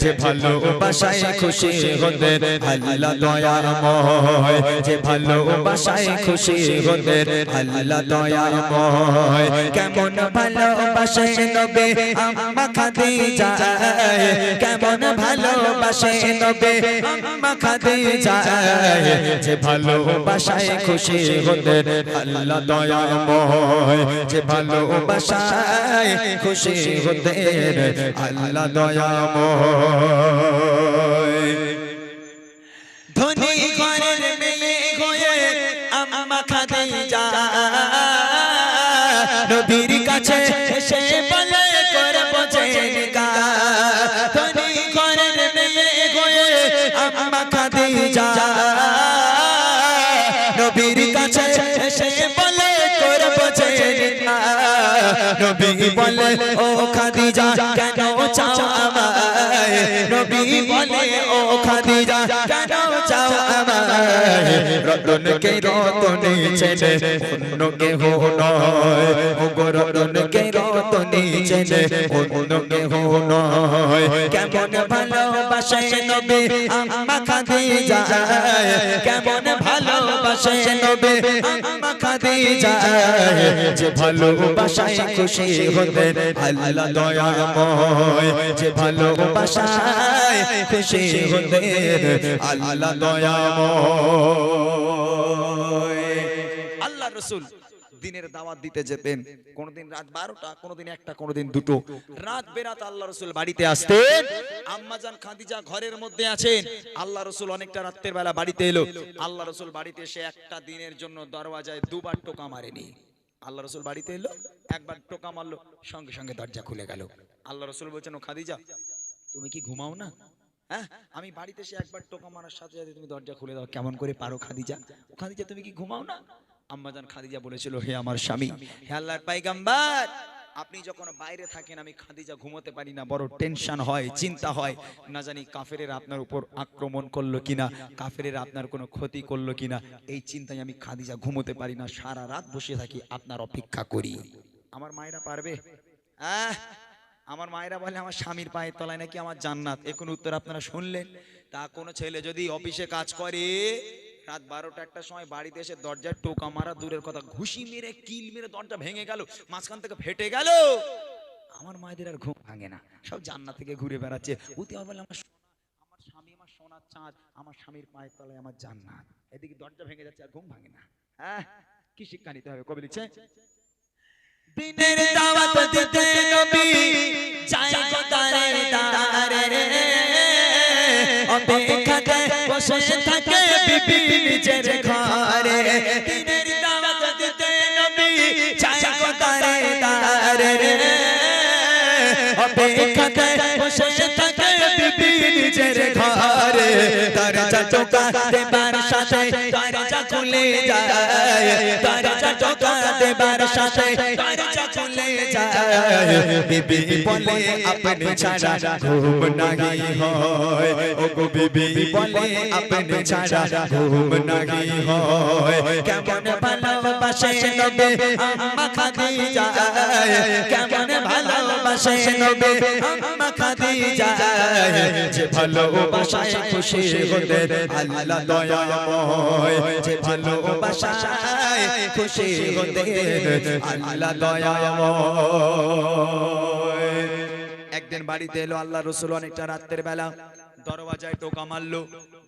যে ভালোবাসায় খুশি হতে আল্লাহ দয়াময়, যে ভালোবাসায় খুশি হতে আল্লাহ দয়াময়। কেমন ভালোবাসে নবী আম্মা খাদিজা, কেমন ভালোবাসে নবী আম্মা খাদিজা, যে ভালোবাসায় খুশি হতে আল্লাহ দয়াময়, যে ভালোবাসায় খুশি হতে আল্লাহ দয়াময়। ধনী ঘরের মেয়ে হয়ে আম্মা খাদিজা নবীর কাছে এসে বলে করব জিনগার। ধনী ঘরের মেয়ে হয়ে আম্মা খাদিজা নবীর কাছে এসে বলে করব জিনগার। নবী বলে ও খাদিজা কেন চাও আমায়, নবী বলে ও খাদিজা কেন চাও আমায়। রতনকে রতনী চেনে অন্য কেহ নয়, ও গো রতনকে রতনী চেনে অন্য কেহ নয়। কেমন ভালোবাসে নবী আম্মা খাদিজা, কেমন ভালোবাসে নবী আম্মা খাদিজা, যে ভালোবাসায় খুশি হতে আল্লাহ দয়াময়, যে ভালোবাসায় খুশি হতে আল্লাহ দয়াময়। আল্লাহ রাসূল দিনের দাওয়াত দিতে যেতেন, কোনদিন রাত 12টা, কোনদিন 1টা, কোনদিন 2টো, রাত বেরাত আল্লাহ রাসূল বাড়িতে আসতেন। আম্মাজান খাদিজা ঘরের মধ্যে আছেন, আল্লাহ রাসূল অনেকটা রাতের বেলা বাড়িতে এলো। আল্লাহ রাসূল বাড়িতে এসে একটা দিনের জন্য দরওয়াজায় দুবার টোকা মারেনি। আল্লাহ রাসূল বাড়িতে এলো, একবার টোকা মারলো, সঙ্গে সঙ্গে দরজা খুলে গেল। আল্লাহ রাসূল বলছেন, ও খাদিজা তুমি কি ঘুমাও না? হ্যাঁ, আমি বাড়িতে এসে একবার টোকা মারার সাথে সাথে তুমি দরজা খুলে দাও, কেমন করে পারো খাদিজা? ও খাদিজা তুমি কি ঘুমাও না? আম্মাজান খাদিজা বলেছিল, হে আমার স্বামী, হে আল্লাহর পয়গম্বর, আপনি যখন বাইরে থাকেন আমি খাদিজা ঘুমোতে পারি না, বড় টেনশন হয়, চিন্তা হয়, না জানি কাফেরেরা আপনার উপর আক্রমণ করলো কিনা, কাফেরেরা আপনার কোনো ক্ষতি করলো কিনা, এই চিন্তায় আমি খাদিজা ঘুমোতে পারি না, সারা রাত বসে থাকি, আপনার অপেক্ষা করি। আমার মায়েরা পারবে? আমার মায়েরা বলে আমার স্বামীর পায়ের তলায় নাকি আমার জান্নাত। এখন উত্তর আপনারা শুনলেন। তা কোনো ছেলে যদি অফিসে কাজ করে রাত 12টা 1টার সময় বাড়িতে এসে দরজায় টোকা মারা দূরের কথা, ঘুষি মেরে কিল মেরে দরজা ভেঙে গেল, মাঝখান থেকে ফেটে গেল, আমার মায়েদের আর ঘুম ভাঙে না, সব জান্নাত থেকে ঘুরে বেড়াচ্ছে। উতি বলে আমার স্বামী আমার সোনার চাঁদ, আমার স্বামীর পায়ের তলায় আমার জান্নাত, এদিকে দরজা ভেঙে যাচ্ছে আর ঘুম ভাঙে না। কি শিক্ষা নিতে হবে? কবি লিখছে, দিনের দাওয়াত দিতে নবী যায় গো দারে দারে, অপেক্ষাতে বসে থাকে বিবি নিজের ঘরে। দিনের দাওয়াত দিতে নবী যায় গো দারে দারে, অপেক্ষাতে বসে থাকে বিবি নিজের ঘরে। দরজা টোকা দেবার সাথে দরজা খুলে যায়, দরজা টোকা দেবার সাথে দরজা খুলে যায়। বিবি বলে আপনি ছাড়া ঘুম নাহি হয়, ও গো বিবি বলে আপনি ছাড়া ঘুম নাহি হয়। কেমন ভালোবাসে নবী আম্মা খাদিজা, কেমন ভালোবাসে নবী আম্মা খাদিজা, যে ভালোবাসায় খুশি হতে আল্লাহ দয়াময়, যে ভালোবাসায় খুশি হতে আল্লাহ দয়াময়। একদিন বাড়িতে এলো আল্লাহ রাসূল অনেকটা রাতের বেলা, দরওয়াজায় টোকা মারলো,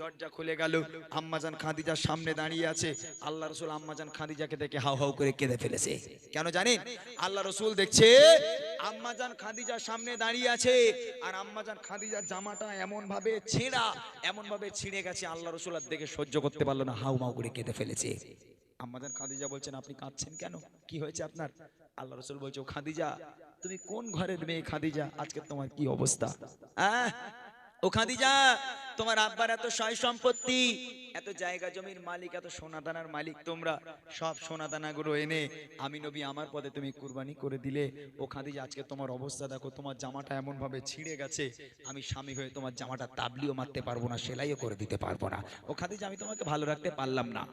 দরজা খুলে গেল, আম্মাজান খাদিজার সামনে দাঁড়িয়ে আছে। আল্লাহ রাসূল আম্মাজান খাদিজাকে দেখে হাউ হাউ করে কেঁদে ফেলেছে। কেন জানেন? আল্লাহ রাসূল দেখছে আম্মাজান খাদিজার সামনে দাঁড়িয়ে আছে, আর আম্মাজান খাদিজার জামাটা এমন ভাবে ছেঁড়া, এমন ভাবে ছিঁড়ে গেছে, আল্লাহ রাসূল আর দেখে সহ্য করতে পারলো না, হাউ মাউ করে কেঁদে ফেলেছে। আম্মাজান খাদিজা বলছেন, আপনি কাঁদছেন কেন? কি হয়েছে আপনার? আল্লাহ রাসূল বলছে, ও খাদিজা তুমি কোন ঘরের মেয়ে খাদিজা, আজকে তোমার কি অবস্থা? ও খাদিজা, তোমার আব্বার এত সয় সম্পত্তি, এত জায়গা জমির মালিক, এত সোনাদানার মালিক, তোমরা সব সোনাদানাগুলো এনে আমি নবী আমার পদে তুমি কুরবানি করে দিলে। ও খাদিজা আজকে তোমার অবস্থা দেখো, তোমার জামাটা এমন ভাবে ছিঁড়ে গেছে, আমি স্বামী হয়ে তোমার জামাটা তাবলিও মারতে পারবো না, সেলাইও করে দিতে পারবো না। ও খাদিজা আমি তোমাকে ভালো রাখতে পারলাম না।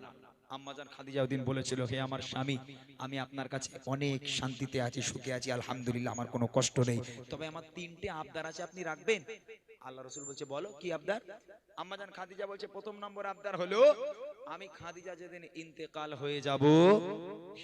আম্মাজান খাদিজা ওদিন বলেছিল, হে আমার স্বামী, আমি আপনার কাছে অনেক শান্তিতে আছি, সুখে আছি, আলহামদুলিল্লাহ, আমার কোনো কষ্ট নেই, তবে আমার 3টে আবদার আছে, আপনি রাখবেন? আল্লাহ রাসূল বলছে, বলো কি আবদার? আম্মাজান খাদিজা বলছে, প্রথম নম্বর আবদার হলো, আমি খাদিজা যেদিন ইন্তেকাল হয়ে যাব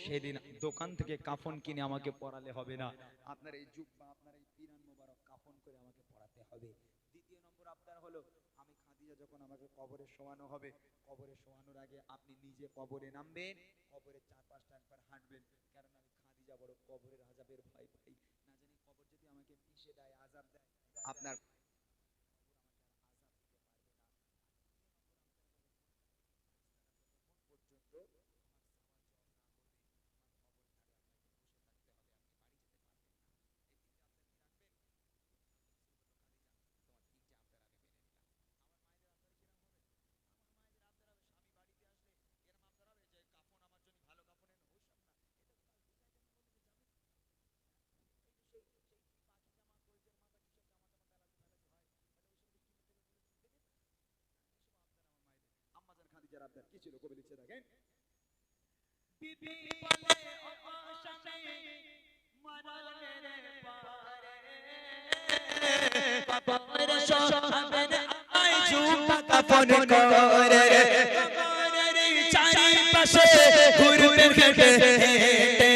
সেদিন দোকান থেকে কাফন কিনে আমাকে পরালে হবে না, আপনার এই জুব্বা, আপনার এই পিরান মোবারক কাফন করে আমাকে পরাতে হবে। দ্বিতীয় নম্বর আবদার হলো, আমি খাদিজা যখন আমাকে কবরে শোয়ানো হবে, কবরে শোয়ানোর আগে আপনি নিজে কবরে নামবেন, কবরে 4-5টা একবার হাঁটবেন, কারণ আমি খাদিজা বড় কবরের আযাবের ভয় পাই, না জানি কবর যদি আমাকে পিষে দেয়, আযাব দেয়, আপনার আম্মাজান খাদিজার আবদার কি ছিল, কবি লিখছে দেখেন, বিবি বলে ও স্বামী মরণের পরে কবরে শোয়াবেন আই জুব্বা কাফন করে, কবরের চারিপাশে ঘুরবেন হেঁটে হেঁটে,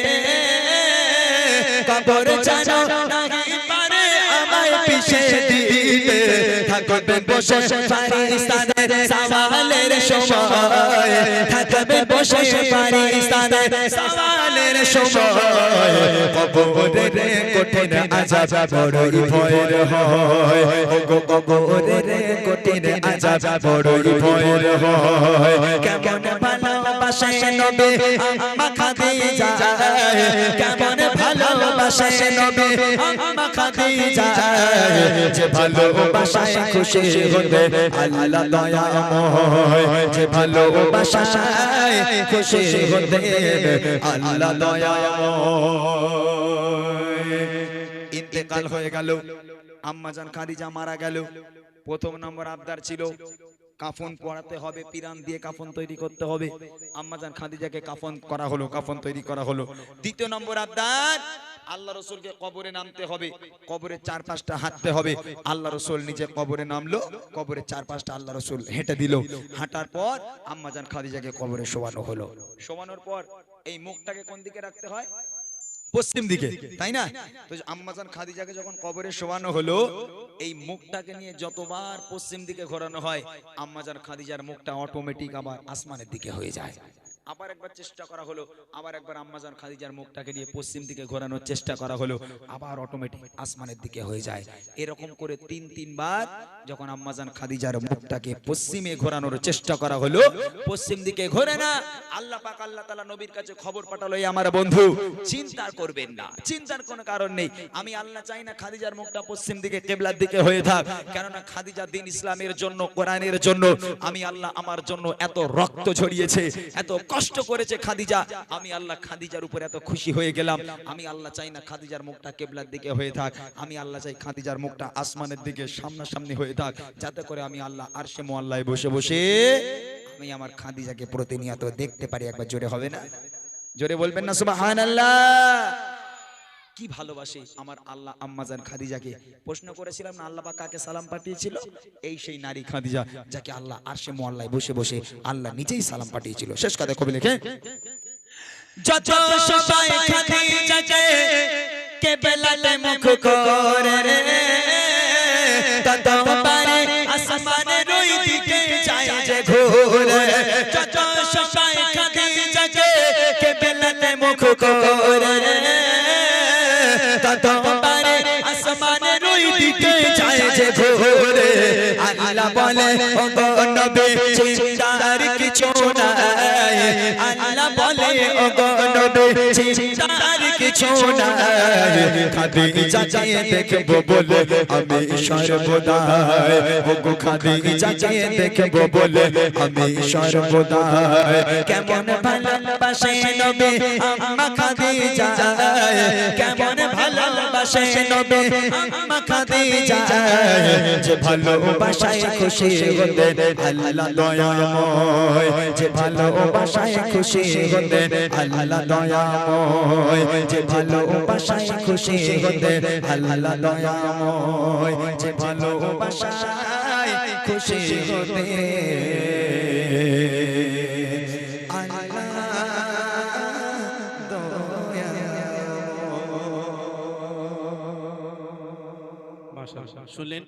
কবর জানো নাহি পারে আমায় পিষে দিতে, থাকবেন বসে ফারিস্তাদের সওয়ালের সময়, থাকবেন বসে ফারিস্তাদের সওয়ালের সময়, কবরের কঠিন আযাব বড়ই ভয়ের হয়, ওগো কবরের কঠিন আযাব বড়ই ভয়ের হয়, কেমন ভালোবাসে নবী আম্মা খাদিজা, কেমন ভালোবাসে নবী আম্মা খাদিজা, যে ভালোবাসায় খুশি হতে আল্লাহ দয়াময়, যে ভালোবাসায় খুশি হতে আল্লাহ দয়াময়। ইন্তেকাল হয়ে গেল, আম্মাজান খাদিজা মারা গেল। প্রথম নম্বর আবদার ছিল কাফন পরাতে হবে, পিরান দিয়ে কাফন তৈরি করতে হবে, আম্মাজান খাদিজাকে কাফন করা হলো, কাফন তৈরি করা হলো। দ্বিতীয় নম্বর আবদার, আল্লাহ রাসূলকে কবরে নামতে হবে, কবরে 4-5টা হাঁটতে হবে, আল্লাহ রাসূল নিজে কবরে নামলো, কবরে 4-5টা আল্লাহ রাসূল হেঁটে দিল, হাঁটার পর আম্মাজান খাদিজাকে কবরে শোয়ানো হলো। শোয়ানোর পর এই মুখটাকে কোন দিকে রাখতে হয়? পশ্চিম দিকে, তাই না? তো আম্মাজান খাদিজাকে যখন কবরে শোয়ানো হলো, এই মুখটাকে নিয়ে যতবার পশ্চিম দিকে ঘোরানো হয়, আম্মাজান খাদিজার মুখটা অটোমেটিক আবার আসমানের দিকে হয়ে যায়। আবার একবার চেষ্টা করা হলো, আবার একবার আম্মাজান খাদিজার মুখটাকে নিয়ে পশ্চিম দিকে ঘোরানোর চেষ্টা করা হলো, আবার অটোমেটিক আসমানের দিকে হয়ে যায়। এরকম করে 3-3বার যখন আম্মাজান খাদিজার মুখটাকে পশ্চিমে ঘোরানোর চেষ্টা করা হলো, পশ্চিম দিকে ঘোরে না। আল্লাহ পাক আল্লাহ তাআলা নবীর কাছে খবর পাঠালো, এই আমার বন্ধু, চিন্তা করবেন না, চিন্তার কোনো কারণ নেই, আমি আল্লাহ চাই না খাদিজার মুখটা পশ্চিম দিকে কিবলার দিকে হয়ে থাক, কেননা খাদিজা দ্বীন ইসলামের জন্য, কোরআনের জন্য, আমি আল্লাহ আমার জন্য এত রক্ত ঝরিয়েছে, এত কষ্ট করেছে খাদিজা, আমি আল্লাহ খাদিজার উপর এত খুশি হয়ে গেলাম, আমি আল্লাহ চাই না খাদিজার মুখটা কিবলার দিকে হয়ে থাক, আমি আল্লাহ চাই খাদিজার মুখটা আসমানের দিকে সামনাসামনি হয়ে থাক, যাতে করে আমি আল্লাহ আরশে মুআল্লায় বসে বসে আমি আমার খাদিজাকে প্রতিনিয়ত দেখতে পারি। একবার জোরে হবে না? জোরে বলবেন না সুবহানাল্লাহ? কি ভালোবাসে আমার আল্লাহ আম্মাজান খাদিজাকে। প্রশ্ন করেছিলাম না আল্লাহ পাক কাকে সালাম পাঠিয়েছিল? এই সেই নারী খাদিজা, যাকে আল্লাহ আরশে মুআল্লায় বসে বসে আল্লাহ নিজেই সালাম পাঠিয়েছিল। শেষ কথা কবি লেখে, যত সবাই খাদিজাকে কিবলাতে মুখ করে রে, তত পারে আসমানের ওই দিকে যায় যে ঘুরে, যত সবাই খাদিজাকে কিবলাতে মুখ করে রে, তত পারে আসমানের ওই দিকে যায় যে ঘুরে। আল্লাহ বলে ও গো নবী চিন্তার কিছু নাই, আল্লাহ বলে ও গো নবী চিন্তার কিছু নাই, খাদিজাকে দেখবো বলে আমি সর্বদা, ও গো খাদিজাকে দেখবো বলে আমি সর্বদা, কেমন ভালোবাসে নবী আম্মা খাদিজা, কেমন ভালোবাসে ভালোবাসে নবী আম্মা খাদিজা যে ভালোবাসায় খুশি হতেন আল্লাহ দয়াময় যে ভালোবাসায় খুশি হতেন আল্লাহ দয়াময় যে ভালোবাসায় খুশি হতেন আল্লাহ দয়াময় যে ভালোবাসায় খুশি হতেন মাশাআল্লাহ শুনলেন।